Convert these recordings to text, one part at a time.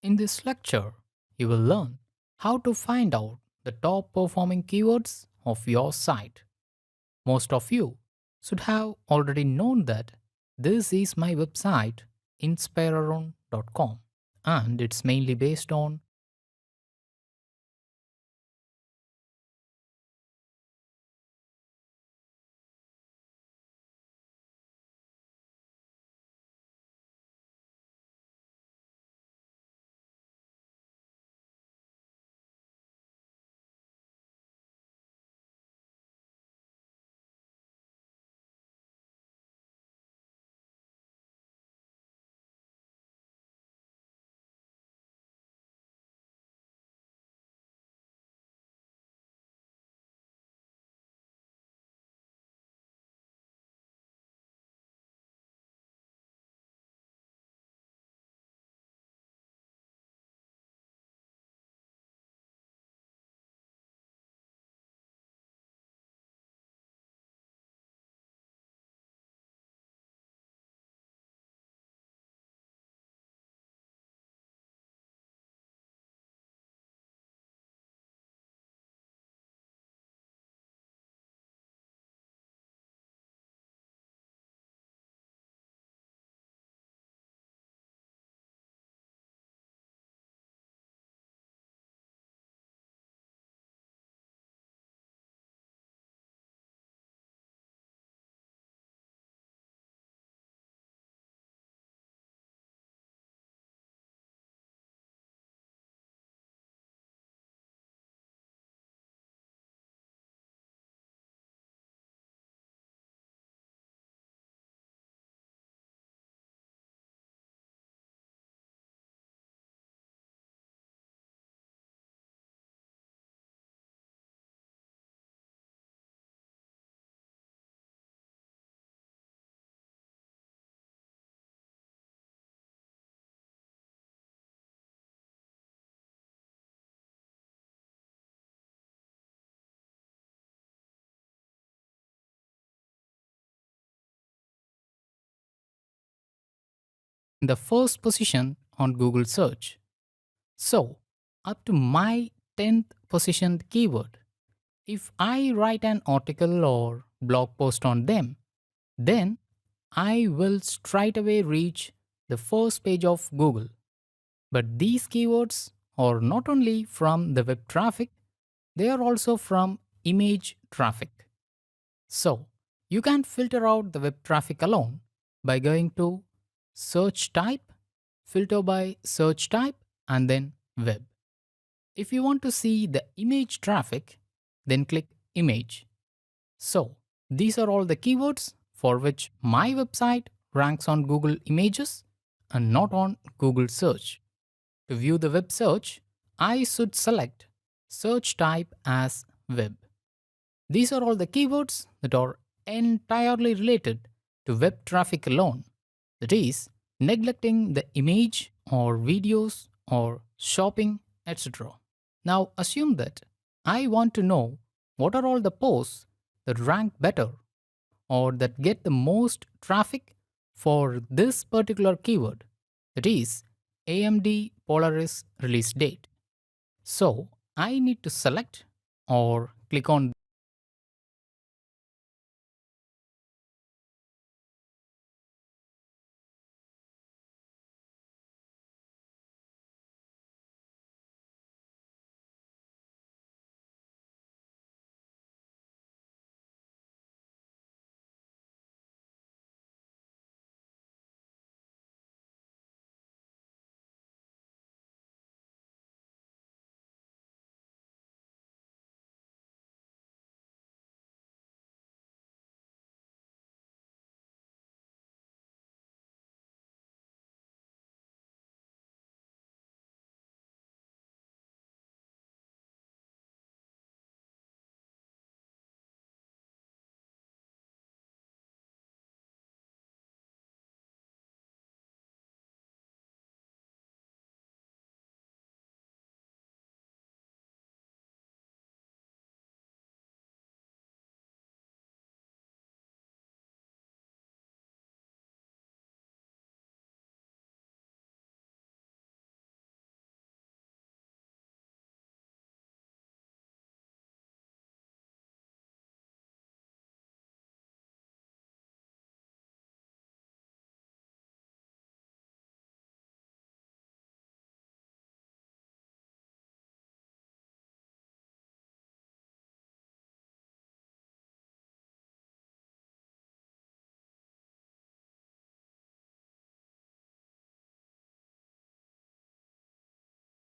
In this lecture, you will learn how to find out the top performing keywords of your site. Most of you should have already known that this is my website inspiraron.com, and it's mainly based on in the first position on Google search. So, up to my 10th positioned keyword. If I write an article or blog post on them, then I will straight away reach the first page of Google. But these keywords are not only from the web traffic, they are also from image traffic. So you can filter out the web traffic alone by going to search type, filter by search type, and then web. If you want to see the image traffic, then click image. So these are all the keywords for which my website ranks on Google Images and not on Google Search. To view the web search, I should select search type as web. These are all the keywords that are entirely related to web traffic alone, that is, neglecting the image or videos or shopping, etc. Now assume that I want to know what are all the posts that rank better or that get the most traffic for this particular keyword, that is AMD Polaris release date. So I need to select or click on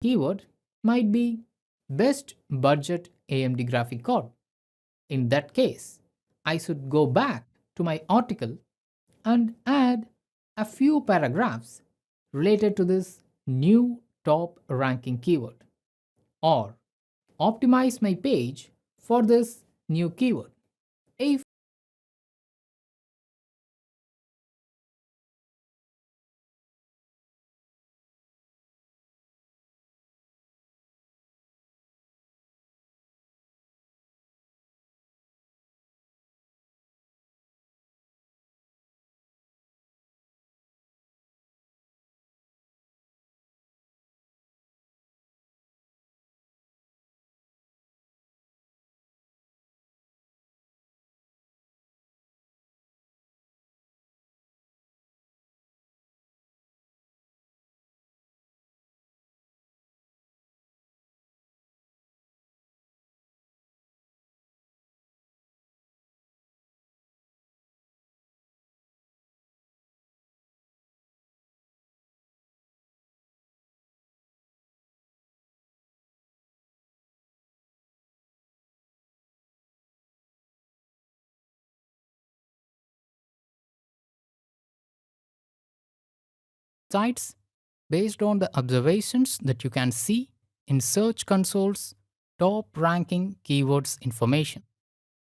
Keyword might be best budget AMD graphic card. In that case, I should go back to my article and add a few paragraphs related to this new top ranking keyword, or optimize my page for this new keyword. If sites based on the observations that you can see in Search Console's top ranking keywords information.